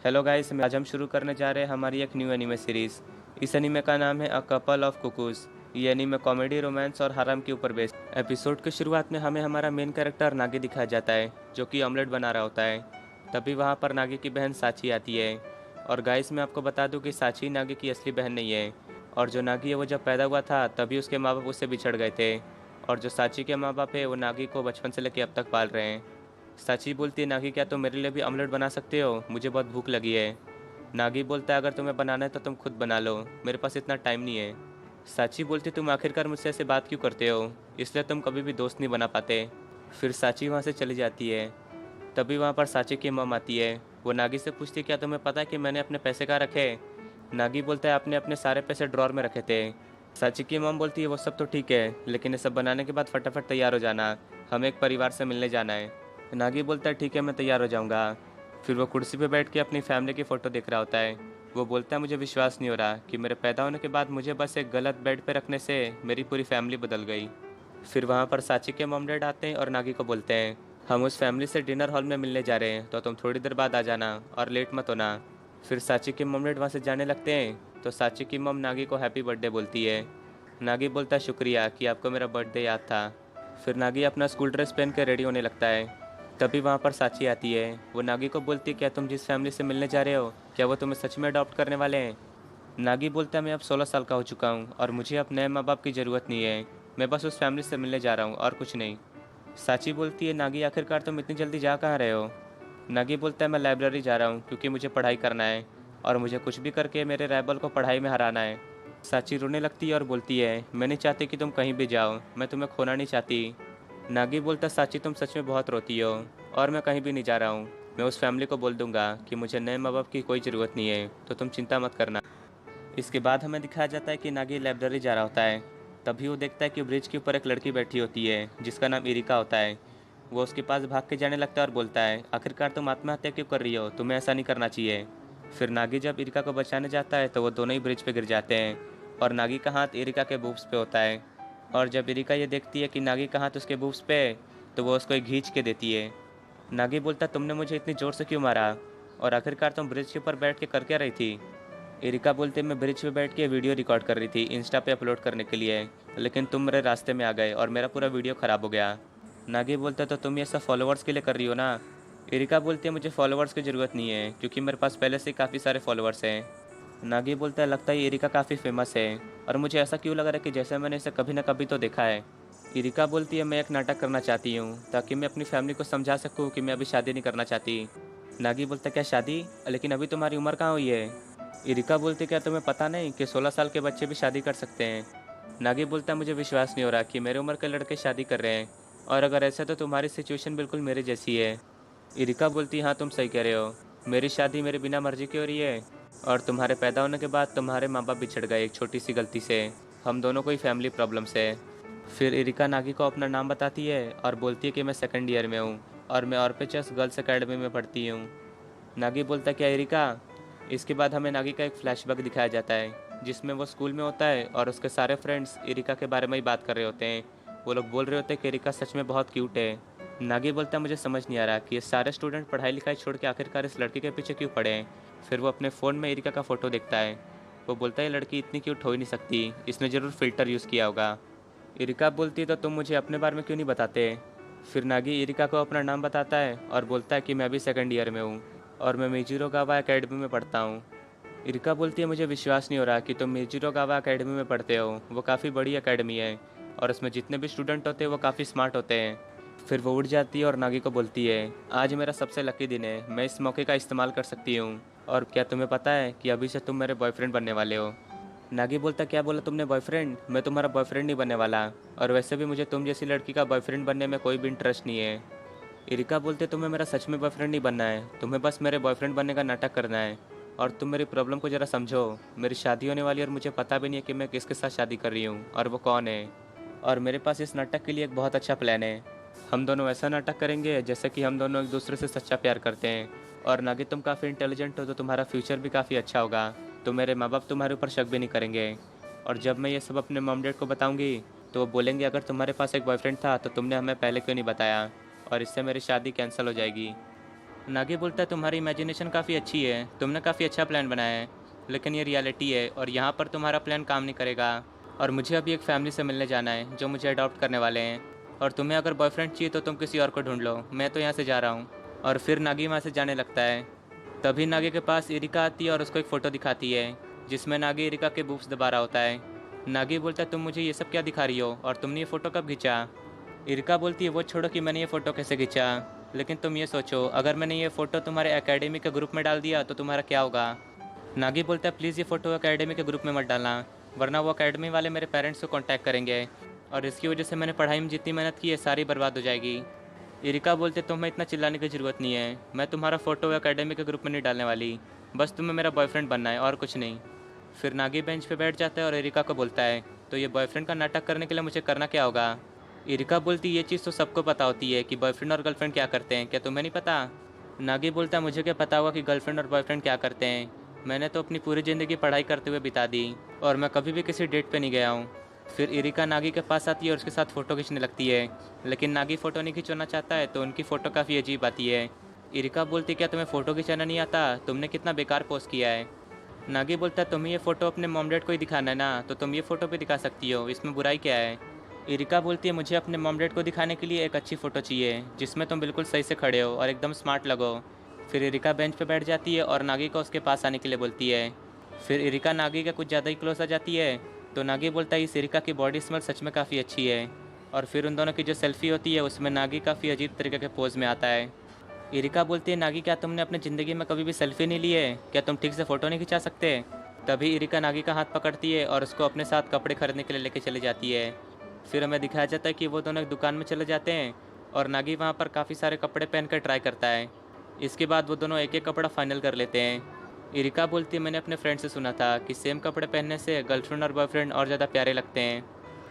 Hello guys, आज हम शुरू करने जा रहे हैं हमारी एक न्यू एनीमे सीरीज़। इस एनीमे का नाम है अ कपल ऑफ कुकूज़। ये एनीमे कॉमेडी, रोमांस और हराम के ऊपर बेस्ड। एपिसोड की शुरुआत में हमें हमारा मेन कैरेक्टर नागी दिखाया जाता है, जो कि ऑमलेट बना रहा होता है। तभी वहाँ पर नागी की बहन साची आती है। और गाइस, मैं आपको बता दूँ कि साची नागी की असली बहन नहीं है। और जो नागी है वो जब पैदा हुआ था तभी उसके माँ बाप उससे बिछड़ गए थे। और जो साची के माँ बाप है वो नागी को बचपन से लेकर अब तक पाल रहे हैं। साची बोलती है, नागी क्या तुम मेरे लिए भी ऑमलेट बना सकते हो? मुझे बहुत भूख लगी है। नागी बोलता है, अगर तुम्हें बनाना है तो तुम खुद बना लो, मेरे पास इतना टाइम नहीं है। साची बोलती, तुम आखिरकार मुझसे ऐसे बात क्यों करते हो? इसलिए तुम कभी भी दोस्त नहीं बना पाते। फिर साची वहाँ से चली जाती है। तभी वहाँ पर साची की मम आती है। वो नागी से पूछती है, क्या तुम्हें पता है कि मैंने अपने पैसे कहाँ रखे? नागी बोलता है, आपने अपने सारे पैसे ड्रॉर में रखे थे। साची की मम बोलती है, वो सब तो ठीक है, लेकिन ये सब बनाने के बाद फटाफट तैयार हो जाना, हमें एक परिवार से मिलने जाना है। नागी बोलता है, ठीक है, मैं तैयार हो जाऊंगा। फिर वो कुर्सी पे बैठ के अपनी फैमिली की फ़ोटो देख रहा होता है। वो बोलता है, मुझे विश्वास नहीं हो रहा कि मेरे पैदा होने के बाद मुझे बस एक गलत बेड पे रखने से मेरी पूरी फैमिली बदल गई। फिर वहाँ पर साची के मॉम डैड आते हैं और नागी को बोलते हैं, हम उस फैमिली से डिनर हॉल में मिलने जा रहे हैं, तो तुम थोड़ी देर बाद आ जाना और लेट मत होना। फिर साची के मॉम डैड वहाँ से जाने लगते हैं तो साची की मॉम नागी को हैप्पी बर्थडे बोलती है। नागी बोलता है, शुक्रिया कि आपको मेरा बर्थडे याद था। फिर नागी अपना स्कूल ड्रेस पहन कर रेडी होने लगता है। तभी वहाँ पर साची आती है। वो नागी को बोलती है, क्या तुम जिस फैमिली से मिलने जा रहे हो, क्या वो तुम्हें सच में अडॉप्ट करने वाले हैं? नागी बोलता है, मैं अब 16 साल का हो चुका हूँ और मुझे अब नए माँ बाप की ज़रूरत नहीं है। मैं बस उस फैमिली से मिलने जा रहा हूँ और कुछ नहीं। साची बोलती है, नागी आखिरकार तुम इतनी जल्दी जा कहाँ रहे हो? नागी बोलता है, मैं लाइब्रेरी जा रहा हूँ क्योंकि मुझे पढ़ाई करना है और मुझे कुछ भी करके मेरे राइवल को पढ़ाई में हराना है। साची रोने लगती है और बोलती है, मैं नहीं चाहती कि तुम कहीं भी जाओ, मैं तुम्हें खोना नहीं चाहती। नागी बोलता, साची तुम सच में बहुत रोती हो और मैं कहीं भी नहीं जा रहा हूँ। मैं उस फैमिली को बोल दूंगा कि मुझे नए माँ बाप की कोई ज़रूरत नहीं है, तो तुम चिंता मत करना। इसके बाद हमें दिखाया जाता है कि नागी लाइब्रेरी जा रहा होता है। तभी वो देखता है कि ब्रिज के ऊपर एक लड़की बैठी होती है जिसका नाम इरिका होता है। वो उसके पास भाग के जाने लगता है और बोलता है, आखिरकार तुम आत्महत्या क्यों कर रही हो? तुम्हें ऐसा नहीं करना चाहिए। फिर नागी जब इरिका को बचाने जाता है तो वो दोनों ही ब्रिज पे गिर जाते हैं और नागी का हाथ इरिका के बूब्स पे होता है। और जब इरिका ये देखती है कि नागी का हाथ उसके बूब्स पे है, तो वो उसको एक खींच के देती है। नागी बोलता, तुमने मुझे इतनी ज़ोर से क्यों मारा? और आखिरकार तुम ब्रिज के ऊपर बैठ के कर क्या रही थी? एरिका बोलते, मैं ब्रिज पे बैठ के वीडियो रिकॉर्ड कर रही थी इंस्टा पे अपलोड करने के लिए, लेकिन तुम मेरे रास्ते में आ गए और मेरा पूरा वीडियो ख़राब हो गया। नागी बोलता, तो तुम ये सब फॉलोअर्स के लिए कर रही हो ना? एरिका बोलती है, मुझे फॉलोअर्स की ज़रूरत नहीं है क्योंकि मेरे पास पहले से काफ़ी सारे फॉलोअर्स हैं। नागी बोलता है, लगता है एरिका काफ़ी फेमस है और मुझे ऐसा क्यों लग रहा है कि जैसे मैंने इसे कभी ना कभी तो देखा है। एरिका बोलती है, मैं एक नाटक करना चाहती हूँ ताकि मैं अपनी फैमिली को समझा सकूँ कि मैं अभी शादी नहीं करना चाहती। नागी बोलता, क्या शादी? लेकिन अभी तुम्हारी उम्र कहाँ हुई है? इरिका बोलती, क्या तुम्हें पता नहीं कि 16 साल के बच्चे भी शादी कर सकते हैं? नागी बोलता, मुझे विश्वास नहीं हो रहा कि मेरे उम्र के लड़के शादी कर रहे हैं, और अगर ऐसा तो तुम्हारी सिचुएशन बिल्कुल मेरे जैसी है। इरिका बोलती, हाँ तुम सही कह रहे हो, मेरी शादी मेरी बिना मर्जी की हो रही है और तुम्हारे पैदा होने के बाद तुम्हारे माँ बाप बिछड़ गए एक छोटी सी गलती से। हम दोनों को ही फैमिली प्रॉब्लम्स है। फिर इरिका नागी को अपना नाम बताती है और बोलती है कि मैं सेकंड ईयर में हूँ और मैं ऑर्पेचस गर्ल्स एकेडमी में पढ़ती हूँ। नागी बोलता, क्या एरिका? इसके बाद हमें नागी का एक फ्लैशबैक दिखाया जाता है जिसमें वो स्कूल में होता है और उसके सारे फ्रेंड्स एरिका के बारे में ही बात कर रहे होते हैं। वो लोग बोल रहे होते हैं कि एरिका सच में बहुत क्यूट है। नागी बोलता है, मुझे समझ नहीं आ रहा कि ये सारे स्टूडेंट पढ़ाई लिखाई छोड़ के आखिरकार इस लड़की के पीछे क्यों पड़े हैं। फिर वो अपने फ़ोन में एरिका का फ़ोटो देखता है। वो बोलता है, ये लड़की इतनी क्यूट हो ही नहीं सकती, इसने ज़रूर फ़िल्टर यूज़ किया होगा। एरिका बोलती है, तो तुम मुझे अपने बारे में क्यों नहीं बताते? फिर नागी एरिका को अपना नाम बताता है और बोलता है कि मैं अभी सेकंड ईयर में हूँ और मैं मिजिरो गावा एकेडमी में पढ़ता हूँ। इरिका बोलती है, मुझे विश्वास नहीं हो रहा कि तुम मिजिरो गावा एकेडमी में पढ़ते हो। वो काफ़ी बड़ी एकेडमी है और उसमें जितने भी स्टूडेंट होते हैं वो काफ़ी स्मार्ट होते हैं। फिर वो उठ जाती है और नागी को बोलती है, आज मेरा सबसे लकी दिन है, मैं इस मौके का इस्तेमाल कर सकती हूँ। और क्या तुम्हें पता है कि अभी से तुम मेरे बॉयफ्रेंड बनने वाले हो? नागी बोलता, क्या बोला तुमने बॉयफ्रेंड? मैं तुम्हारा बॉयफ्रेंड नहीं बनने वाला, और वैसे भी मुझे तुम जैसी लड़की का बॉयफ्रेंड बनने में कोई भी इंटरेस्ट नहीं है। इरिका बोलते, तुम्हें मेरा सच में बॉयफ्रेंड नहीं बनना है, तुम्हें बस मेरे बॉयफ्रेंड बनने का नाटक करना है। और तुम मेरी प्रॉब्लम को ज़रा समझो, मेरी शादी होने वाली है और मुझे पता भी नहीं है कि मैं किसके साथ शादी कर रही हूँ और वो कौन है। और मेरे पास इस नाटक के लिए एक बहुत अच्छा प्लान है। हम दोनों ऐसा नाटक करेंगे जैसे कि हम दोनों एक दूसरे से सच्चा प्यार करते हैं। और नागी, तुम काफ़ी इंटेलिजेंट हो तो तुम्हारा फ्यूचर भी काफ़ी अच्छा होगा, तो मेरे माँ बाप तुम्हारे ऊपर शक भी नहीं करेंगे। और जब मैं ये सब अपने मॉम डैड को बताऊंगी तो वो बोलेंगे, अगर तुम्हारे पास एक बॉयफ्रेंड था तो तुमने हमें पहले क्यों नहीं बताया, और इससे मेरी शादी कैंसिल हो जाएगी। नागी बोलता है तुम्हारी इमेजिनेशन काफ़ी अच्छी है, तुमने काफ़ी अच्छा प्लान बनाया है, लेकिन ये रियलिटी है और यहाँ पर तुम्हारा प्लान काम नहीं करेगा। और मुझे अभी एक फैमिली से मिलने जाना है जो मुझे अडॉप्ट करने वाले हैं। और तुम्हें अगर बॉयफ्रेंड चाहिए तो तुम किसी और को ढूंढ लो, मैं तो यहाँ से जा रहा हूँ। और फिर नागी वहाँ से जाने लगता है। तभी नागी के पास इरिका आती है और उसको एक फ़ोटो दिखाती है जिसमें नागी इरिका के बूब्स दबा रहा होता है। नागी बोलता है तुम मुझे ये सब क्या दिखा रही हो और तुमने ये फ़ोटो कब खींचा। इरिका बोलती है वो छोड़ो कि मैंने ये फ़ोटो कैसे खींचा, लेकिन तुम ये सोचो अगर मैंने ये फ़ोटो तुम्हारे एकेडमी के ग्रुप में डाल दिया तो तुम्हारा क्या होगा। नागी बोलता है प्लीज़ ये फ़ोटो एकेडमी के ग्रुप में मत डालना, वरना वो एकेडमी वाले मेरे पेरेंट्स को कांटेक्ट करेंगे और इसकी वजह से मैंने पढ़ाई में जितनी मेहनत की है सारी बर्बाद हो जाएगी। इरिका बोलते तुम्हें इतना चिल्लाने की ज़रूरत नहीं है, मैं तुम्हारा फ़ोटो एकेडमी के ग्रुप में नहीं डालने वाली, बस तुम्हें मेरा बॉयफ्रेंड बनना है और कुछ नहीं। फिर नागी बेंच पे बैठ जाता है और इरिका को बोलता है तो ये बॉयफ्रेंड का नाटक करने के लिए मुझे करना क्या होगा। इरिका बोलती ये चीज़ तो सबको पता होती है कि बॉयफ्रेंड और गर्लफ्रेंड क्या करते हैं, क्या तुम्हें नहीं पता। नागी बोलता मुझे क्या पता होगा कि गर्लफ्रेंड और बॉयफ्रेंड क्या करते हैं, मैंने तो अपनी पूरी ज़िंदगी पढ़ाई करते हुए बिता दी और मैं कभी भी किसी डेट पे नहीं गया हूँ। फिर इरिका नागी के पास आती है और उसके साथ फ़ोटो खींचने लगती है, लेकिन नागी फ़ोटो नहीं खिंचवाना चाहता है तो उनकी फ़ोटो काफ़ी अजीब आती है। इरिका बोलती क्या तुम्हें फ़ोटो खिंचाना नहीं आता, तुमने कितना बेकार पोस्ट किया है। नागी बोलता है तुम्हें ये फ़ोटो अपने मॉम डैड को ही दिखाना है ना, तो तुम ये फ़ोटो भी दिखा सकती हो, इसमें बुराई क्या है। इरिका बोलती है मुझे अपने मॉम डैड को दिखाने के लिए एक अच्छी फ़ोटो चाहिए जिसमें तुम बिल्कुल सही से खड़े हो और एकदम स्मार्ट लगो। फिर इरिका बेंच पे बैठ जाती है और नागी को उसके पास आने के लिए बोलती है। फिर इरिका नागी के कुछ ज़्यादा ही क्लोज आ जाती है तो नागी बोलता है इस इरिका की बॉडी स्मेल सच में काफ़ी अच्छी है। और फिर उन दोनों की जो सेल्फी होती है उसमें नागी काफ़ी अजीब तरीके के पोज में आता है। इरिका बोलती है नागी क्या तुमने अपनी ज़िंदगी में कभी भी सेल्फी नहीं ली है, क्या तुम ठीक से फ़ोटो नहीं खिंचा सकते। तभी इरिका नागी का हाथ पकड़ती है और उसको अपने साथ कपड़े खरीदने के लिए लेके चली जाती है। फिर हमें दिखाया जाता है कि वो दोनों एक दुकान में चले जाते हैं और नागी वहाँ पर काफ़ी सारे कपड़े पहन कर ट्राई करता है। इसके बाद वो दोनों एक एक कपड़ा फाइनल कर लेते हैं। इरिका बोलती है मैंने अपने फ्रेंड से सुना था कि सेम कपड़े पहनने से गर्लफ्रेंड और बॉयफ्रेंड और ज़्यादा प्यारे लगते हैं।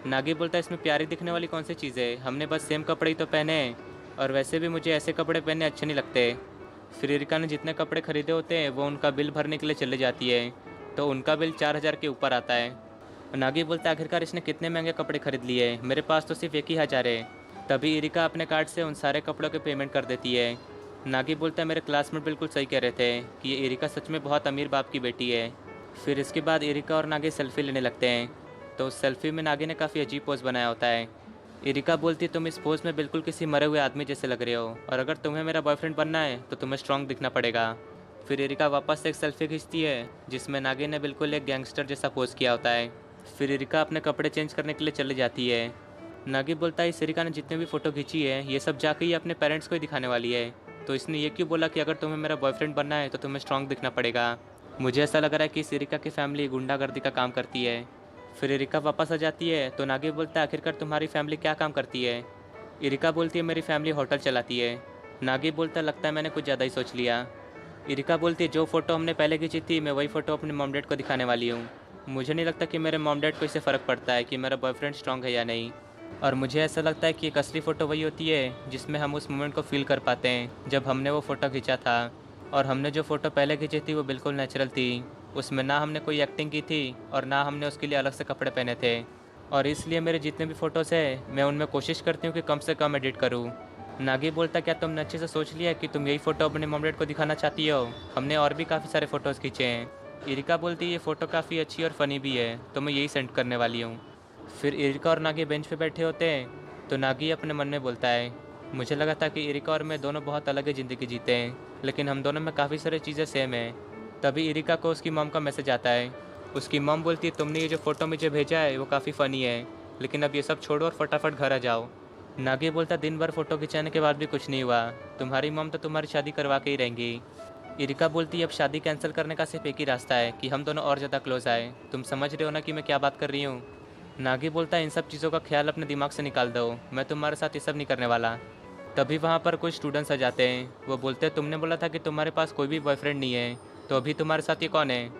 नागी बोलता है इसमें प्यारी दिखने वाली कौन सी चीज़ है, हमने बस सेम कपड़े ही तो पहने हैं और वैसे भी मुझे ऐसे कपड़े पहनने अच्छे नहीं लगते। फिर इरिका ने जितने कपड़े खरीदे होते हैं वो उनका बिल भरने के लिए चले जाती है तो उनका बिल 4,000 के ऊपर आता है। नागी बोलता है आखिरकार इसने कितने महंगे कपड़े खरीद लिए, मेरे पास तो सिर्फ 1,000 है। तभी इरिका अपने कार्ड से उन सारे कपड़ों के पेमेंट कर देती है। नागी बोलता है मेरे क्लासमेट बिल्कुल सही कह रहे थे कि ये इरिका सच में बहुत अमीर बाप की बेटी है। फिर इसके बाद इरिका और नागी सेल्फी लेने लगते हैं तो उस सेल्फी में नागी ने काफ़ी अजीब पोज बनाया होता है। इरिका बोलती है तुम इस पोज में बिल्कुल किसी मरे हुए आदमी जैसे लग रहे हो और अगर तुम्हें मेरा बॉयफ्रेंड बनना है तो तुम्हें स्ट्रांग दिखना पड़ेगा। फिर इरिका वापस से एक सेल्फी खींचती है जिसमें नागी ने बिल्कुल एक गैंगस्टर जैसा पोज किया होता है। फिर इरिका अपने कपड़े चेंज करने के लिए चली जाती है। नागी बोलता है इस इरिका ने जितने भी फ़ोटो खींची है ये सब जाके ही अपने पेरेंट्स को ही दिखाने वाली है, तो इसने ये क्यों बोला कि अगर तुम्हें मेरा बॉयफ्रेंड बनना है तो तुम्हें स्ट्रांग दिखना पड़ेगा। मुझे ऐसा लग रहा है कि इस इरिका की फैमिली गुंडागर्दी का काम करती है। फिर इरिका वापस आ जाती है तो नागी बोलता है आखिरकार तुम्हारी फैमिली क्या काम करती है। इरिका बोलती है मेरी फैमिली होटल चलाती है। नागी बोलता लगता है मैंने कुछ ज़्यादा ही सोच लिया। इरिका बोलती है जो फ़ोटो हमने पहले खींची थी मैं वही फ़ोटो अपने मॉम डैड को दिखाने वाली हूँ। मुझे नहीं लगता कि मेरे मॉम डैड को इससे फ़र्क पड़ता है कि मेरा बॉयफ्रेंड स्ट्रांग है या नहीं। और मुझे ऐसा लगता है कि एक असली फ़ोटो वही होती है जिसमें हम उस मोमेंट को फील कर पाते हैं जब हमने वो फ़ोटो खींचा था। और हमने जो फ़ोटो पहले खींची थी वो बिल्कुल नेचुरल थी, उसमें ना हमने कोई एक्टिंग की थी और ना हमने उसके लिए अलग से कपड़े पहने थे। और इसलिए मेरे जितने भी फ़ोटोज़ हैं मैं उनमें कोशिश करती हूँ कि कम से कम एडिट करूँ। नागी बोलता क्या तुमने अच्छे से सोच लिया है कि तुम यही फ़ोटो अपने मॉम डैड को दिखाना चाहती हो, हमने और भी काफ़ी सारे फ़ोटोज़ खींचे हैं। इरिका बोलती है ये फ़ोटो काफ़ी अच्छी और फ़नी भी है तो मैं यही सेंड करने वाली हूँ। फिर इरिका और नागी बेंच पे बैठे होते हैं तो नागी अपने मन में बोलता है मुझे लगा था कि इरिका और मैं दोनों बहुत अलग ही ज़िंदगी जीते हैं, लेकिन हम दोनों में काफ़ी सारी चीज़ें सेम हैं। तभी इरिका को उसकी मॉम का मैसेज आता है। उसकी मॉम बोलती है तुमने ये जो फ़ोटो मुझे भेजा है वो काफ़ी फ़नी है, लेकिन अब ये सब छोड़ो और फटाफट घर आ जाओ। नागी बोलता दिन भर फ़ोटो खिंचाने के बाद भी कुछ नहीं हुआ, तुम्हारी मॉम तो तुम्हारी शादी करवा के ही रहेंगी। इरिका बोलती है अब शादी कैंसिल करने का सिर्फ एक ही रास्ता है कि हम दोनों और ज़्यादा क्लोज आए, तुम समझ रहे हो ना कि मैं क्या बात कर रही हूँ। नागी बोलता है इन सब चीज़ों का ख्याल अपने दिमाग से निकाल दो, मैं तुम्हारे साथ ये सब नहीं करने वाला। तभी वहाँ पर कुछ स्टूडेंट्स आ जाते हैं, वो बोलते हैं तुमने बोला था कि तुम्हारे पास कोई भी बॉयफ्रेंड नहीं है, तो अभी तुम्हारे साथ ये कौन है।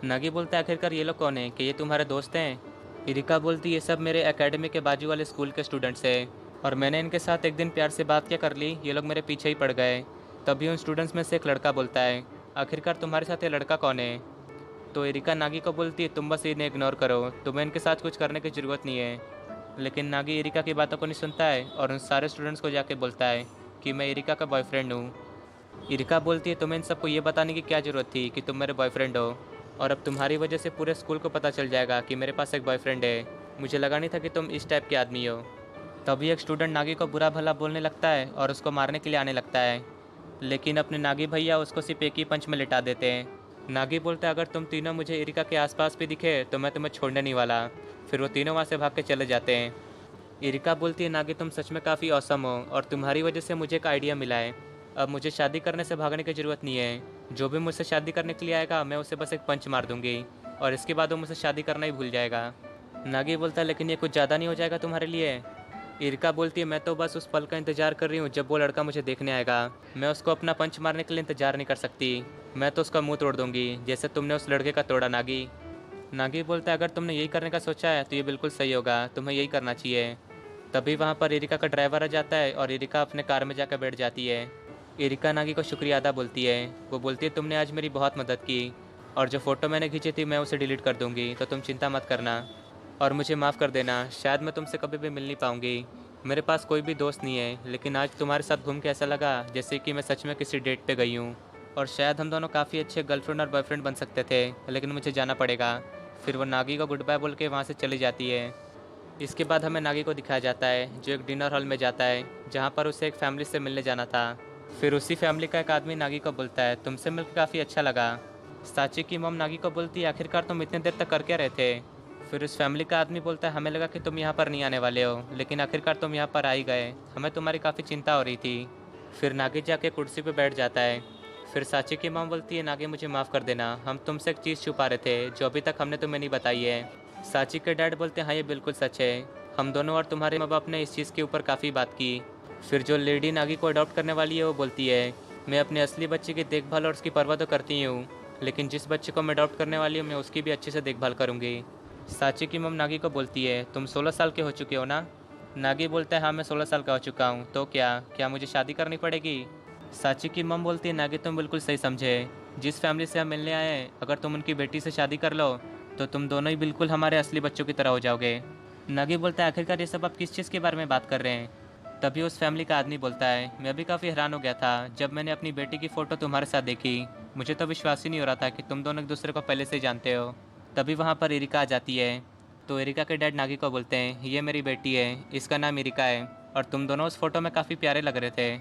नागी बोलता है आखिरकार ये लोग कौन है, कि ये तुम्हारे दोस्त हैं। इरिका बोलती ये सब मेरे एकेडमी के बाजू वाले स्कूल के स्टूडेंट्स हैं और मैंने इनके साथ एक दिन प्यार से बात क्या कर ली, ये लोग मेरे पीछे ही पड़ गए। तभी उन स्टूडेंट्स में से एक लड़का बोलता है आखिरकार तुम्हारे साथ ये लड़का कौन है। तो इरिका नागी को बोलती है तुम बस इन्हें इग्नोर करो, तुम्हें इनके साथ कुछ करने की ज़रूरत नहीं है। लेकिन नागी इरिका की बातों को नहीं सुनता है और उन सारे स्टूडेंट्स को जाके बोलता है कि मैं इरिका का बॉयफ्रेंड हूँ। इरिका बोलती है तुम्हें इन सबको ये बताने की क्या ज़रूरत थी कि तुम मेरे बॉयफ्रेंड हो, और अब तुम्हारी वजह से पूरे स्कूल को पता चल जाएगा कि मेरे पास एक बॉयफ्रेंड है। मुझे लगा नहीं था कि तुम इस टाइप के आदमी हो। तभी एक स्टूडेंट नागी को बुरा भला बोलने लगता है और उसको मारने के लिए आने लगता है, लेकिन अपने नागी भैया उसको सिर्फ एक ही पंच में लिटा देते हैं। नागी बोलता है अगर तुम तीनों मुझे इरिका के आसपास भी दिखे तो मैं तुम्हें छोड़ने नहीं वाला। फिर वो तीनों वहाँ से भाग के चले जाते हैं। इरिका बोलती है नागी तुम सच में काफ़ी औसम हो और तुम्हारी वजह से मुझे एक आइडिया मिला है। अब मुझे शादी करने से भागने की ज़रूरत नहीं है। जो भी मुझसे शादी करने के लिए आएगा मैं उसे बस एक पंच मार दूंगी और इसके बाद वो मुझसे शादी करना ही भूल जाएगा। नागी बोलता है लेकिन ये कुछ ज़्यादा नहीं हो जाएगा तुम्हारे लिए? इरिका बोलती है मैं तो बस उस पल का इंतज़ार कर रही हूँ जब वो लड़का मुझे देखने आएगा। मैं उसको अपना पंच मारने के लिए इंतज़ार नहीं कर सकती। मैं तो उसका मुंह तोड़ दूंगी जैसे तुमने उस लड़के का तोड़ा नागी। नागी बोलता है अगर तुमने यही करने का सोचा है तो ये बिल्कुल सही होगा, तुम्हें यही करना चाहिए। तभी वहाँ पर इरिका का ड्राइवर आ जाता है और इरिका अपने कार में जाकर बैठ जाती है। इरिका नागी को शुक्रिया अदा बोलती है। वो बोलती है तुमने आज मेरी बहुत मदद की और जो फ़ोटो मैंने खींची थी मैं उसे डिलीट कर दूंगी, तो तुम चिंता मत करना और मुझे माफ़ कर देना। शायद मैं तुमसे कभी भी मिल नहीं पाऊंगी। मेरे पास कोई भी दोस्त नहीं है, लेकिन आज तुम्हारे साथ घूम के ऐसा लगा जैसे कि मैं सच में किसी डेट पे गई हूँ और शायद हम दोनों काफ़ी अच्छे गर्लफ्रेंड और बॉयफ्रेंड बन सकते थे, लेकिन मुझे जाना पड़ेगा। फिर वो नागी को गुड बाय बोल के वहाँ से चली जाती है। इसके बाद हमें नागी को दिखाया जाता है जो एक डिनर हॉल में जाता है जहाँ पर उसे एक फैमिली से मिलने जाना था। फिर उसी फैमिली का एक आदमी नागी को बोलता है तुमसे मिलकर काफ़ी अच्छा लगा। साची की मम नागी को बोलती है आखिरकार तुम इतने देर तक कर क्या रहे थे? फिर उस फैमिली का आदमी बोलता है हमें लगा कि तुम यहाँ पर नहीं आने वाले हो, लेकिन आखिरकार तुम यहाँ पर आ ही गए। हमें तुम्हारी काफ़ी चिंता हो रही थी। फिर नागी जाके कुर्सी पे बैठ जाता है। फिर साची की मम बोलती है नागी मुझे माफ़ कर देना, हम तुमसे एक चीज़ छुपा रहे थे जो अभी तक हमने तुम्हें नहीं बताई है। साची के डैड बोलते हैं हाँ ये बिल्कुल सच है, हम दोनों और तुम्हारे माँ बाप ने इस चीज़ के ऊपर काफ़ी बात की। फिर जो लेडी नागी को अडॉप्ट करने वाली है वो बोलती है मैं अपने असली बच्चे की देखभाल और उसकी परवाह तो करती हूँ, लेकिन जिस बच्चे को मैं अडॉप्ट करने वाली हूँ मैं उसकी भी अच्छे से देखभाल करूँगी। साची की मम नागी को बोलती है तुम 16 साल के हो चुके हो ना? नागी बोलता है हाँ मैं 16 साल का हो चुका हूँ, तो क्या क्या मुझे शादी करनी पड़ेगी? साची की मम बोलती है नागी तुम बिल्कुल सही समझे। जिस फैमिली से हम मिलने आए हैं अगर तुम उनकी बेटी से शादी कर लो तो तुम दोनों ही बिल्कुल हमारे असली बच्चों की तरह हो जाओगे। नागी बोलता है आखिरकार ये सब आप किस चीज़ के बारे में बात कर रहे हैं? तभी उस फैमिली का आदमी बोलता है मैं भी काफ़ी हैरान हो गया था जब मैंने अपनी बेटी की फ़ोटो तुम्हारे साथ देखी। मुझे तो विश्वास ही नहीं हो रहा था कि तुम दोनों एक दूसरे को पहले से जानते हो। तभी वहाँ पर इरिका आ जाती है। तो इरिका के डैड नागी को बोलते हैं ये मेरी बेटी है, इसका नाम इरिका है और तुम दोनों उस फोटो में काफ़ी प्यारे लग रहे थे।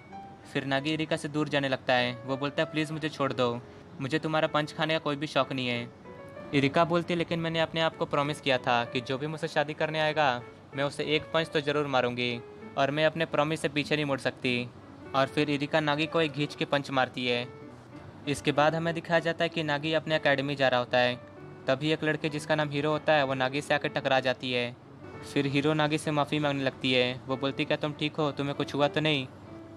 फिर नागी इरिका से दूर जाने लगता है। वो बोलता है प्लीज़ मुझे छोड़ दो, मुझे तुम्हारा पंच खाने का कोई भी शौक़ नहीं है। इरिका बोलती है लेकिन मैंने अपने आप को प्रॉमिस किया था कि जो भी मुझसे शादी करने आएगा मैं उसे एक पंच तो ज़रूर मारूंगी और मैं अपने प्रॉमिस से पीछे नहीं मुड़ सकती। और फिर इरिका नागी को एक घींच के पंच मारती है। इसके बाद हमें दिखाया जाता है कि नागी अपने एकेडमी जा रहा होता है। तभी एक लड़के जिसका नाम हीरो होता है वो नागी से आकर टकरा जाती है। फिर हीरो नागी से माफ़ी मांगने लगती है। वो बोलती क्या तुम ठीक हो, तुम्हें कुछ हुआ तो नहीं?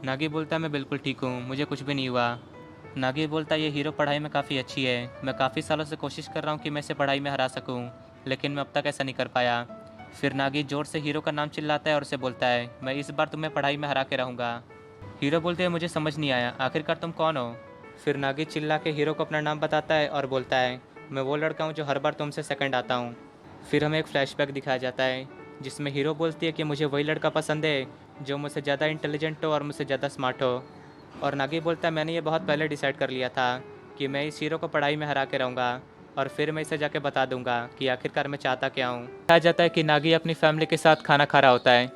नागी बोलता है मैं बिल्कुल ठीक हूँ, मुझे कुछ भी नहीं हुआ। नागी बोलता है ये हीरो पढ़ाई में काफ़ी अच्छी है, मैं काफ़ी सालों से कोशिश कर रहा हूँ कि मैं इसे पढ़ाई में हरा सकूँ, लेकिन मैं अब तक ऐसा नहीं कर पाया। फिर नागी जोर से हीरो का नाम चिल्लाता है और उसे बोलता है मैं इस बार तुम्हें पढ़ाई में हरा के रहूँगा। हीरो बोलते हैं मुझे समझ नहीं आया, आखिरकार तुम कौन हो? फिर नागी चिल्ला के हीरो को अपना नाम बताता है और बोलता है मैं वो लड़का हूँ जो हर बार तुमसे सेकंड आता हूँ। फिर हमें एक फ्लैशबैक दिखाया जाता है जिसमें हीरो बोलती है कि मुझे वही लड़का पसंद है जो मुझसे ज़्यादा इंटेलिजेंट हो और मुझसे ज़्यादा स्मार्ट हो। और नागी बोलता है मैंने ये बहुत पहले डिसाइड कर लिया था कि मैं इस हीरो को पढ़ाई में हरा के रहूँगा और फिर मैं इसे जाके बता दूंगा कि आखिरकार मैं चाहता क्या हूँ। कहा जाता है कि नागी अपनी फैमिली के साथ खाना खा रहा होता है।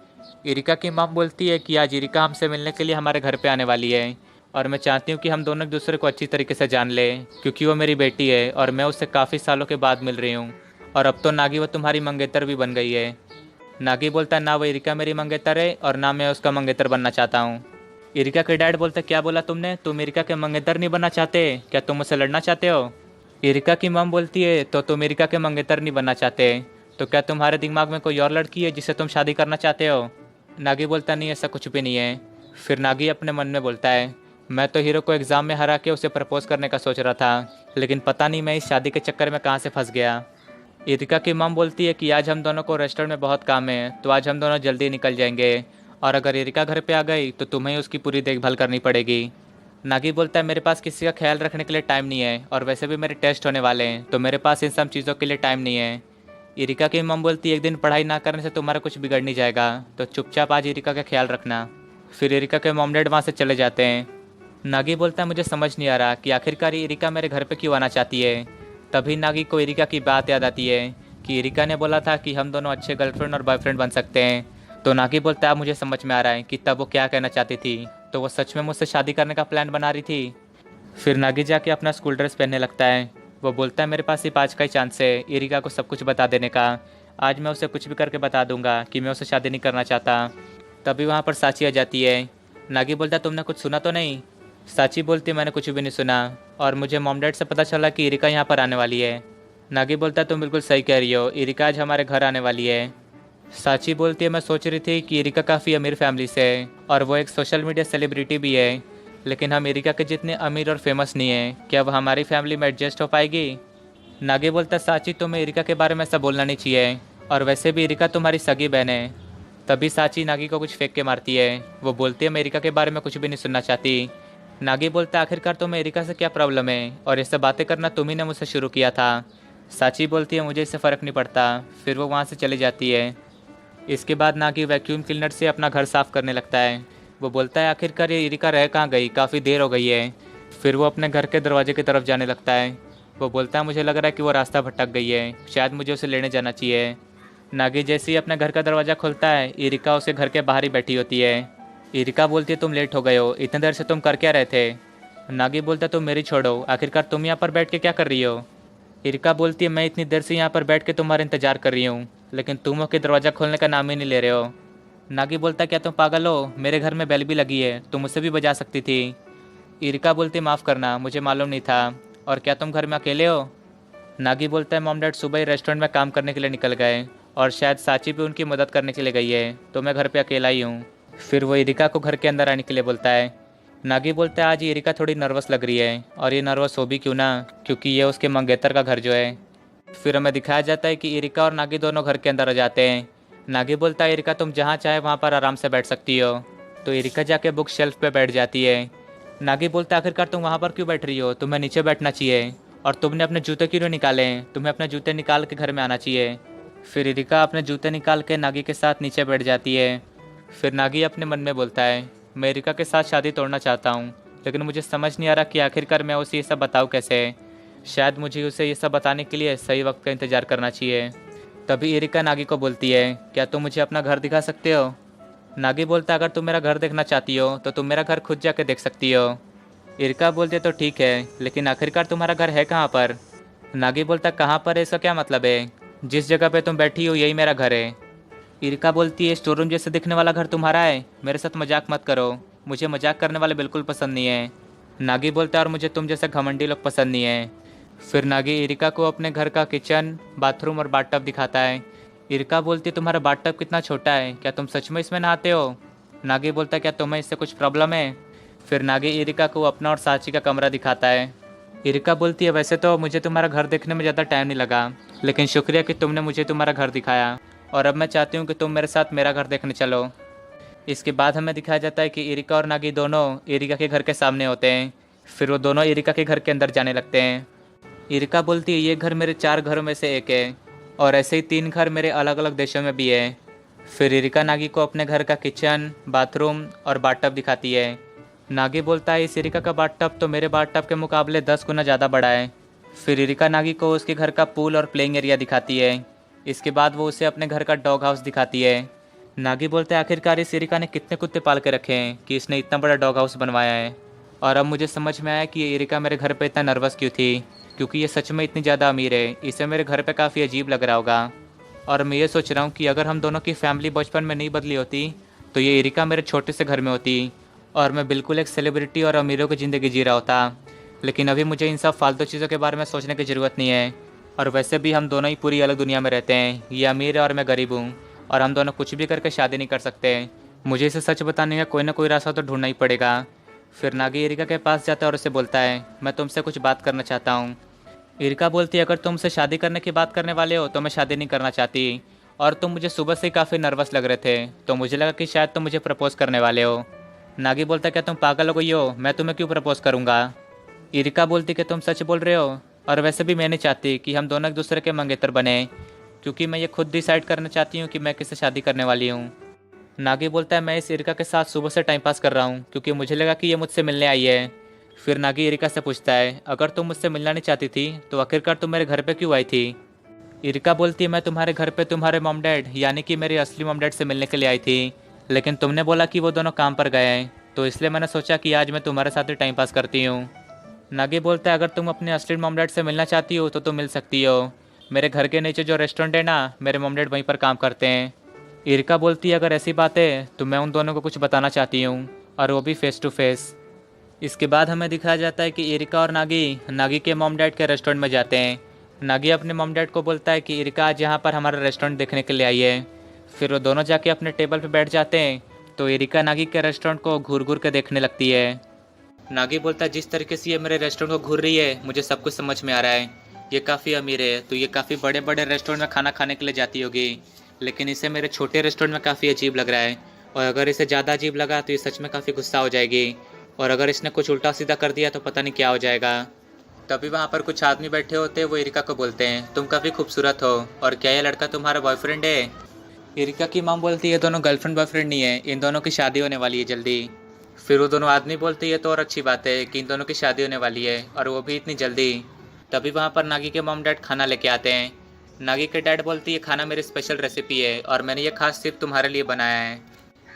इरिका की मॉम बोलती है कि आज इरिका हमसे मिलने के लिए हमारे घर पे आने वाली है और मैं चाहती हूँ कि हम दोनों एक दूसरे को अच्छी तरीके से जान लें, क्योंकि वो मेरी बेटी है और मैं उससे काफ़ी सालों के बाद मिल रही हूँ और अब तो नागी वो तुम्हारी मंगेतर भी बन गई है। नागी बोलता है ना वो इरिका मेरी मंगेतर है और ना मैं उसका मंगेतर बनना चाहता हूँ। इरिका के डैड बोलते क्या बोला तुमने, तुम इरिका के मंगेतर नहीं बनना चाहते? क्या तुम मुझसे लड़ना चाहते हो? इरिका की मॉम बोलती है तो तुम इरिका के मंगेतर नहीं बनना चाहते, तो क्या तुम्हारे दिमाग में कोई और लड़की है जिससे तुम शादी करना चाहते हो? नागी बोलता नहीं ऐसा कुछ भी नहीं है। फिर नागी अपने मन में बोलता है मैं तो हीरो को एग्ज़ाम में हरा के उसे प्रपोज करने का सोच रहा था, लेकिन पता नहीं मैं इस शादी के चक्कर में कहाँ से फंस गया। इरिका की मॉम बोलती है कि आज हम दोनों को रेस्टोरेंट में बहुत काम है, तो आज हम दोनों जल्दी निकल जाएंगे और अगर इरिका घर पे आ गई तो तुम्हें उसकी पूरी देखभाल करनी पड़ेगी। नागी बोलता है मेरे पास किसी का ख्याल रखने के लिए टाइम नहीं है और वैसे भी मेरे टेस्ट होने वाले हैं, तो मेरे पास इन सब चीज़ों के लिए टाइम नहीं है। इरिका की मम बोलती है एक दिन पढ़ाई ना करने से तुम्हारा कुछ बिगड़ नहीं जाएगा, तो चुपचाप आज इरिका का ख्याल रखना। फिर इरिका के मॉम डैड वहाँ से चले जाते हैं। नागी बोलता है मुझे समझ नहीं आ रहा कि आखिरकार इरिका मेरे घर पे क्यों आना चाहती है। तभी नागी को इरिका की बात याद आती है कि इरिका ने बोला था कि हम दोनों अच्छे गर्लफ्रेंड और बॉयफ्रेंड बन सकते हैं। तो नागी बोलता है मुझे समझ में आ रहा है कि तब वो क्या कहना चाहती थी। तो वो सच में मुझसे शादी करने का प्लान बना रही थी। फिर नागी जाके अपना स्कूल ड्रेस पहनने लगता है। वो बोलता है मेरे पास सिर्फ आज का ही चांस है इरिका को सब कुछ बता देने का। आज मैं उसे कुछ भी करके बता दूंगा कि मैं उसे शादी नहीं करना चाहता। तभी वहाँ पर साची आ जाती है। नागी बोलता है तुमने कुछ सुना तो नहीं। साची बोलती है मैंने कुछ भी नहीं सुना और मुझे मॉम डैड से पता चला कि इरिका यहाँ पर आने वाली है। नागी बोलता है तुम बिल्कुल सही कह रही हो, इरिका आज हमारे घर आने वाली है। साची बोलती है मैं सोच रही थी कि इरिका काफ़ी अमीर फैमिली से है और वो एक सोशल मीडिया सेलिब्रिटी भी है, लेकिन हम इरिका के जितने अमीर और फेमस नहीं हैं। क्या वह हमारी फैमिली में एडजस्ट हो पाएगी। नागी बोलता है साची तुम्हें इरिका के बारे में ऐसा बोलना नहीं चाहिए और वैसे भी इरिका तुम्हारी सगी बहन है। तभी साची नागी को कुछ फेंक के मारती है। वो बोलती है मैं इरिका के बारे में कुछ भी नहीं सुनना चाहती। नागी बोलता है आखिरकार तुम्हें इरिका से क्या प्रॉब्लम है और ये सब बातें करना तुम ही ने मुझसे शुरू किया था। साची बोलती है मुझे इससे फ़र्क नहीं पड़ता। फिर वो वहाँ से चली जाती है। इसके बाद नागी वैक्यूम क्लीनर से अपना घर साफ़ करने लगता है। वो बोलता है आखिरकार ये इरिका रह कहाँ गई, काफ़ी देर हो गई है। फिर वो अपने घर के दरवाजे की तरफ जाने लगता है। वो बोलता है मुझे लग रहा है कि वो रास्ता भटक गई है, शायद मुझे उसे लेने जाना चाहिए। नागी जैसे ही अपने घर का दरवाज़ा खोलता है इरिका उसके घर के बाहर ही बैठी होती है। इरिका बोलती है तुम लेट हो गए हो, इतने देर से तुम कर क्या रहे थे। नागी बोलता है तुम मेरी छोड़ो, आखिरकार तुम यहाँ पर बैठ के क्या कर रही हो। इरिका बोलती है मैं इतनी देर से यहाँ पर बैठ के तुम्हारा इंतजार कर रही हूँ, लेकिन तुम हो कि दरवाज़ा खोलने का नाम ही नहीं ले रहे हो। नागी बोलता है क्या तुम पागल हो, मेरे घर में बेल भी लगी है, तुम उसे भी बजा सकती थी। इरिका बोलती है माफ़ करना, मुझे मालूम नहीं था। और क्या तुम घर में अकेले हो। नागी बोलता है मॉम डैड सुबह ही रेस्टोरेंट में काम करने के लिए निकल गए और शायद साची भी उनकी मदद करने के लिए गई है, तो मैं घर पे अकेला ही हूँ। फिर वो इरिका को घर के अंदर आने के लिए बोलता है। नागी बोलता है आज इरिका थोड़ी नर्वस लग रही है और ये नर्वस हो भी क्यों ना, क्योंकि ये उसके मंगेतर का घर जो है। फिर हमें दिखाया जाता है कि इरिका और नागी दोनों घर के अंदर आ जाते हैं। नागी बोलता है इरिका तुम जहाँ चाहे वहाँ पर आराम से बैठ सकती हो। तो इरिका जाके बुक शेल्फ पे बैठ जाती है। नागी बोलता है आखिरकार तुम वहाँ पर क्यों बैठ रही हो, तुम्हें नीचे बैठना चाहिए। और तुमने अपने जूते क्यों नहीं निकाले, तुम्हें अपने जूते निकाल के घर में आना चाहिए। फिर इरिका अपने जूते निकाल के नागी के साथ नीचे बैठ जाती है। फिर नागी अपने मन में बोलता है मैं इरिका के साथ शादी तोड़ना चाहता हूँ, लेकिन मुझे समझ नहीं आ रहा कि आखिरकार मैं उसे ये सब बताऊँ कैसे। शायद मुझे उसे ये सब बताने के लिए सही वक्त का इंतज़ार करना चाहिए। तभी इरिका नागी को बोलती है क्या तुम मुझे अपना घर दिखा सकते हो। नागी बोलता है अगर तुम मेरा घर देखना चाहती हो तो तुम मेरा घर खुद जाके देख सकती हो। इरिका बोलती है तो ठीक है, लेकिन आखिरकार तुम्हारा घर है कहाँ पर। नागी बोलता कहाँ पर है, इसका क्या मतलब है। जिस जगह पे तुम बैठी हो यही मेरा घर है। इरिका बोलती है स्टोर रूम जैसे दिखने वाला घर तुम्हारा है, मेरे साथ मजाक मत करो, मुझे मजाक करने वाले बिल्कुल पसंद नहीं है। नागी बोलता है और मुझे तुम जैसे घमंडी लोग पसंद नहीं है। फिर नागी इरिका को अपने घर का किचन, बाथरूम और बाथटब दिखाता है। इरिका बोलती है तुम्हारा बाथटब कितना छोटा है, क्या तुम सच में इसमें नहाते हो। नागी बोलता है क्या तुम्हें इससे कुछ प्रॉब्लम है। फिर नागी इरिका को अपना और साची का कमरा दिखाता है। इरिका बोलती है वैसे तो मुझे तुम्हारा घर देखने में ज़्यादा टाइम नहीं लगा, लेकिन शुक्रिया कि तुमने मुझे तुम्हारा घर दिखाया और अब मैं चाहती हूँ कि तुम मेरे साथ मेरा घर देखने चलो। इसके बाद हमें दिखाया जाता है कि इरिका और नागी दोनों इरिका के घर के सामने होते हैं। फिर वो दोनों इरिका के घर के अंदर जाने लगते हैं। इरिका बोलती है ये घर मेरे 4 घरों में से एक है और ऐसे ही 3 घर मेरे अलग अलग देशों में भी है। फिर इरिका नागी को अपने घर का किचन, बाथरूम और बाथटब दिखाती है। नागी बोलता है इस इरिका का बाथटब तो मेरे बाथटब के मुकाबले 10 गुना ज़्यादा बड़ा है। फिर इरिका नागी को उसके घर का पूल और प्लेइंग एरिया दिखाती है। इसके बाद वो उसे अपने घर का डॉग हाउस दिखाती है। नागी बोलता है आखिरकार इस इरिका ने कितने कुत्ते पाल के रखे हैं कि इसने इतना बड़ा डॉग हाउस बनवाया है। और अब मुझे समझ में आया कि ये इरिका मेरे घर पे इतना नर्वस क्यों थी, क्योंकि ये सच में इतनी ज़्यादा अमीर है, इसे मेरे घर पे काफ़ी अजीब लग रहा होगा। और मैं ये सोच रहा हूँ कि अगर हम दोनों की फैमिली बचपन में नहीं बदली होती तो ये इरिका मेरे छोटे से घर में होती और मैं बिल्कुल एक सेलिब्रिटी और अमीरों की ज़िंदगी जी रहा होता। लेकिन अभी मुझे इन सब फालतू चीज़ों के बारे में सोचने की ज़रूरत नहीं है। और वैसे भी हम दोनों ही पूरी अलग दुनिया में रहते हैं, ये अमीर है और मैं गरीब हूँ और हम दोनों कुछ भी करके शादी नहीं कर सकते। मुझे इसे सच बताने का कोई ना कोई रास्ता तो ढूंढना ही पड़ेगा। फिर नागी इरिका के पास जाता है और उसे बोलता है मैं तुमसे कुछ बात करना चाहता हूँ। इरिका बोलती है अगर तुमसे शादी करने की बात करने वाले हो तो मैं शादी नहीं करना चाहती, और तुम मुझे सुबह से ही काफ़ी नर्वस लग रहे थे तो मुझे लगा कि शायद तुम मुझे प्रपोज़ करने वाले हो। नागी बोलता है क्या तुम पागल हो गई हो, मैं तुम्हें क्यों प्रपोज़ करूँगा। इरिका बोलती कि तुम सच बोल रहे हो, और वैसे भी मैं नहीं चाहती कि हम दोनों एक दूसरे के मंगेतर बने, क्योंकि मैं ये खुद डिसाइड करना चाहती हूँ कि मैं किससे शादी करने वाली हूँ। नागी बोलता है मैं इस इरिका के साथ सुबह से टाइम पास कर रहा हूँ क्योंकि मुझे लगा कि ये मुझसे मिलने आई है। फिर नागी इरिका से पूछता है अगर तुम मुझसे मिलना नहीं चाहती थी तो आखिरकार तुम मेरे घर पे क्यों आई थी। इरिका बोलती है मैं तुम्हारे घर पे तुम्हारे मॉम डैड यानी कि मेरे असली मॉम डैड से मिलने के लिए आई थी, लेकिन तुमने बोला कि वो दोनों काम पर गए हैं, तो इसलिए मैंने सोचा कि आज मैं तुम्हारे साथ ही टाइम पास करती हूँ। नागी बोलता है अगर तुम अपने असली मॉम डैड से मिलना चाहती हो तो तुम मिल सकती हो। मेरे घर के नीचे जो रेस्टोरेंट है ना, मेरे मॉम डैड वहीं पर काम करते हैं। इरिका बोलती है अगर ऐसी बात है तो मैं उन दोनों को कुछ बताना चाहती हूँ, और वो भी फेस टू फेस। इसके बाद हमें दिखाया जाता है कि इरिका और नागी नागी के मॉम डैड के रेस्टोरेंट में जाते हैं। नागी अपने मॉम डैड को बोलता है कि इरिका आज यहाँ पर हमारा रेस्टोरेंट देखने के लिए आई है। फिर वो दोनों जाके अपने टेबल पे बैठ जाते हैं, तो इरिका नागी के रेस्टोरेंट को घूर घूर के देखने लगती है। नागी बोलता है जिस तरीके से ये मेरे रेस्टोरेंट को घूर रही है मुझे सब कुछ समझ में आ रहा है। ये काफ़ी अमीर है तो ये काफ़ी बड़े बड़े रेस्टोरेंट में खाना खाने के लिए जाती होगी, लेकिन इसे मेरे छोटे रेस्टोरेंट में काफ़ी अजीब लग रहा है, और अगर इसे ज़्यादा अजीब लगा तो ये सच में काफ़ी गुस्सा हो जाएगी, और अगर इसने कुछ उल्टा सीधा कर दिया तो पता नहीं क्या हो जाएगा। तभी वहाँ पर कुछ आदमी बैठे होते हैं, वो इरिका को बोलते हैं तुम काफ़ी खूबसूरत हो, और क्या ये लड़का तुम्हारा बॉयफ्रेंड है। इरिका की माम बोलती है दोनों गर्लफ्रेंड बॉयफ्रेंड नहीं है, इन दोनों की शादी होने वाली है जल्दी। फिर वो दोनों आदमी बोलते हैं तो और अच्छी बात है कि इन दोनों की शादी होने वाली है, और वो भी इतनी जल्दी। तभी वहाँ पर नागी के मॉम डैड खाना लेके आते हैं। नागी के डैड बोलती है खाना मेरी स्पेशल रेसिपी है और मैंने ये खास सिर्फ तुम्हारे लिए बनाया है।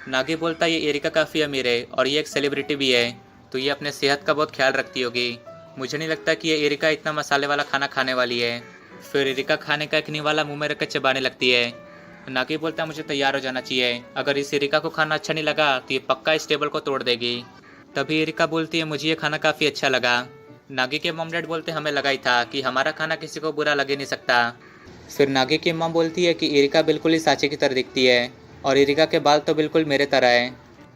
नागी बोलता है ये एरिका काफ़ी अमीर है और ये एक सेलिब्रिटी भी है, तो ये अपने सेहत का बहुत ख्याल रखती होगी। मुझे नहीं लगता कि ये एरिका इतना मसाले वाला खाना खाने वाली है। फिर एरिका खाने का एक निवाला मुंह में रख कर चबाने लगती है। नागी बोलता है मुझे तैयार हो जाना चाहिए, अगर इस एरिका को खाना अच्छा नहीं लगा तो ये पक्का इस टेबल को तोड़ देगी। तभी एरिका बोलती है मुझे ये खाना काफ़ी अच्छा लगा। नागी के मॉम डैड बोलते हमें लगा ही था कि हमारा खाना किसी को बुरा लगे नहीं सकता। फिर नागी की मॉम बोलती है कि एरिका बिल्कुल ही साचे की तरह दिखती है, और एरिका के बाल तो बिल्कुल मेरे तरह है।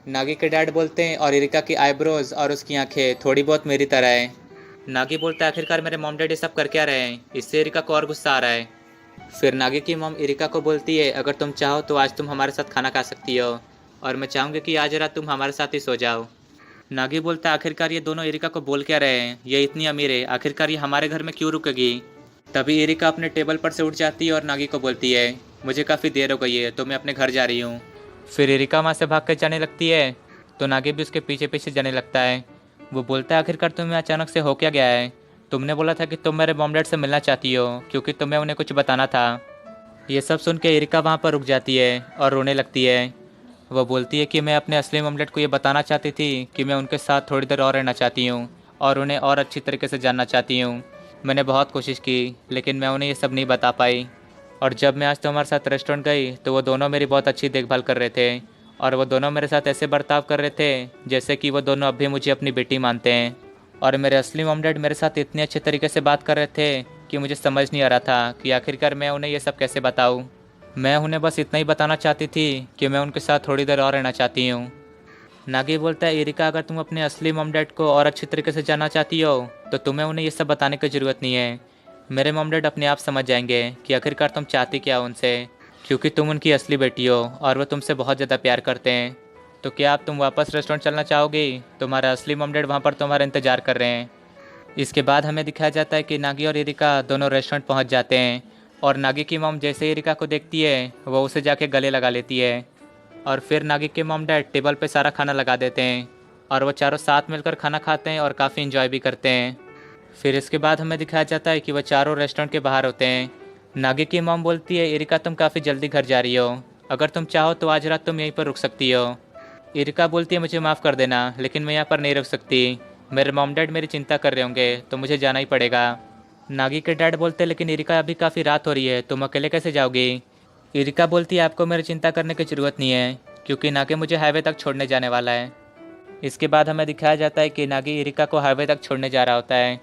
नागी के डैड बोलते हैं और एरिका की आईब्रोज और उसकी आंखें थोड़ी बहुत मेरी तरह है। नागी बोलता है आखिरकार मेरे मॉम डैड ये सब कर क्या रहे हैं, इससे एरिका को और गुस्सा आ रहा है। फिर नागी की मॉम एरिका को बोलती है अगर तुम चाहो तो आज तुम हमारे साथ खाना खा सकती हो, और मैं चाहूँगी कि आज रात तुम हमारे साथ ही सो जाओ। नागी बोलता है आखिरकार ये दोनों एरिका को बोल क्या रहे हैं, ये इतनी अमीर है, आखिरकार ये हमारे घर में क्यों रुकेगी। तभी एरिका अपने टेबल पर से उठ जाती है और नागी को बोलती है मुझे काफ़ी देर हो गई है तो मैं अपने घर जा रही हूँ। फिर एरिका वहाँ से भाग कर जाने लगती है, तो नागी भी उसके पीछे पीछे जाने लगता है। वो बोलता है आखिरकार तुम्हें अचानक से हो क्या गया है, तुमने बोला था कि तुम मेरे मॉम डैड से मिलना चाहती हो क्योंकि तुम्हें उन्हें कुछ बताना था। ये सब सुन के एरिका वहाँ पर रुक जाती है और रोने लगती है। वो बोलती है कि मैं अपने असली मॉम डैड को ये बताना चाहती थी कि मैं उनके साथ थोड़ी देर और रहना चाहती हूँ और उन्हें और अच्छी तरीके से जानना चाहती हूँ। मैंने बहुत कोशिश की लेकिन मैं उन्हें ये सब नहीं बता पाई, और जब मैं आज तुम्हारे साथ रेस्टोरेंट गई तो वो दोनों मेरी बहुत अच्छी देखभाल कर रहे थे, और वो दोनों मेरे साथ ऐसे बर्ताव कर रहे थे जैसे कि वो दोनों अब भी मुझे अपनी बेटी मानते हैं। और मेरे असली मॉम डैड मेरे साथ इतने अच्छे तरीके से बात कर रहे थे कि मुझे समझ नहीं आ रहा था कि आखिरकार मैं उन्हें ये सब कैसे बताऊँ। मैं उन्हें बस इतना ही बताना चाहती थी कि मैं उनके साथ थोड़ी देर और रहना चाहती हूँ। नागी बोलता है एरिका अगर तुम अपने असली मॉम डैड को और अच्छी तरीके से जानना चाहती हो तो तुम्हें उन्हें ये सब बताने की ज़रूरत नहीं है। मेरे मॉम डैड अपने आप समझ जाएंगे कि आखिरकार तुम चाहती क्या हो उनसे, क्योंकि तुम उनकी असली बेटी हो और वो तुमसे बहुत ज़्यादा प्यार करते हैं। तो क्या आप तुम वापस रेस्टोरेंट चलना चाहोगी, तुम्हारा असली मॉम डैड वहाँ पर तुम्हारा इंतज़ार कर रहे हैं। इसके बाद हमें दिखाया जाता है कि नागी और एरिका दोनों रेस्टोरेंट पहुँच जाते हैं, और नागी की मॉम जैसे एरिका को देखती है वो उसे जाके गले लगा लेती है, और फिर नागी के मॉम डैड टेबल पे सारा खाना लगा देते हैं और वो चारों साथ मिलकर खाना खाते हैं और काफ़ी इंजॉय भी करते हैं। फिर इसके बाद हमें दिखाया जाता है कि वो चारों रेस्टोरेंट के बाहर होते हैं। नागी की मॉम बोलती है एरिका तुम काफ़ी जल्दी घर जा रही हो, अगर तुम चाहो तो आज रात तुम यहीं पर रुक सकती हो। एरिका बोलती है मुझे माफ़ कर देना लेकिन मैं यहाँ पर नहीं रुक सकती, मेरे मॉम डैड मेरी चिंता कर रहे होंगे तो मुझे जाना ही पड़ेगा। नागी के डैड बोलते लेकिन एरिका अभी काफ़ी रात हो रही है, तुम अकेले कैसे जाओगी। एरिका बोलती है आपको मेरी चिंता करने की ज़रूरत नहीं है क्योंकि नागी मुझे हाईवे तक छोड़ने जाने वाला है। इसके बाद हमें दिखाया जाता है कि नागी एरिका को हाईवे तक छोड़ने जा रहा होता है।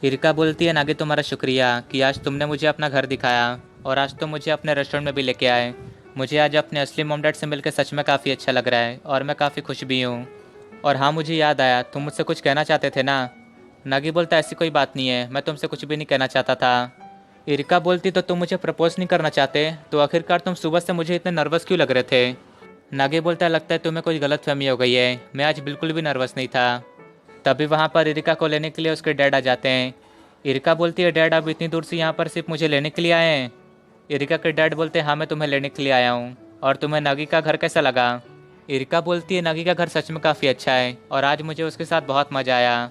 एरिका बोलती है नागी तुम्हारा शुक्रिया कि आज तुमने मुझे अपना घर दिखाया और आज तुम मुझे अपने रेस्टोरेंट में भी लेके आए। मुझे आज अपने असली मॉम डैड से मिलकर सच में काफ़ी अच्छा लग रहा है और मैं काफ़ी खुश भी हूँ। और हाँ मुझे याद आया तुम मुझसे कुछ कहना चाहते थे ना। नागी बोलता ऐसी कोई बात नहीं है, मैं तुमसे कुछ भी नहीं कहना चाहता था। एरिका बोलती तो तुम मुझे प्रपोज नहीं करना चाहते तो आखिरकार तुम सुबह से मुझे इतने नर्वस क्यों लग रहे थे। नागी बोलता लगता है तुम्हें कोई गलतफहमी हो गई है, मैं आज बिल्कुल भी नर्वस नहीं था। तभी वहाँ पर एरिका को लेने के लिए उसके डैड आ जाते हैं। एरिका बोलती है डैड आप इतनी दूर से यहाँ पर सिर्फ मुझे लेने के लिए आए हैं। एरिका के डैड बोलते हैं हाँ मैं तुम्हें लेने के लिए आया हूँ, और तुम्हें नागी का घर कैसा लगा? एरिका बोलती है नागी का घर सच में काफ़ी अच्छा है और आज मुझे उसके साथ बहुत मज़ा आया।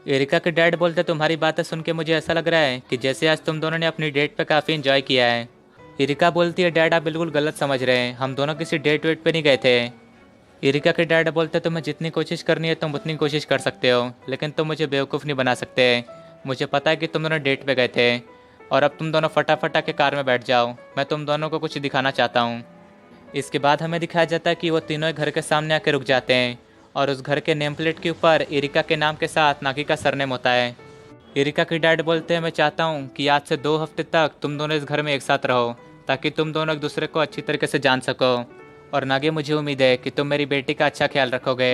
एरिका के डैड बोलते तुम्हारी बातें सुन के मुझे ऐसा लग रहा है कि जैसे आज तुम दोनों ने अपनी डेट पे काफ़ी एंजॉय किया है। एरिका बोलती है डैड आप बिल्कुल गलत समझ रहे हैं, हम दोनों किसी डेट वेट पे नहीं गए थे। एरिका के डैड बोलते तुम्हें जितनी कोशिश करनी है तुम उतनी कोशिश कर सकते हो, लेकिन तुम मुझे बेवकूफ़ नहीं बना सकते। मुझे पता है कि तुम दोनों डेट पे गए थे और अब तुम दोनों फटाफट आके कार में बैठ जाओ, मैं तुम दोनों को कुछ दिखाना चाहता हूँ। इसके बाद हमें दिखाया जाता है कि वो तीनों घर के सामने आके रुक जाते हैं और उस घर के नेम प्लेट के ऊपर एरिका के नाम के साथ नागी का सरनेम होता है। एरिका के डैड बोलते हैं मैं चाहता हूँ कि आज से 2 हफ्ते तक तुम दोनों इस घर में एक साथ रहो ताकि तुम दोनों एक दूसरे को अच्छी तरीके से जान सको। और नागी मुझे उम्मीद है कि तुम मेरी बेटी का अच्छा ख्याल रखोगे।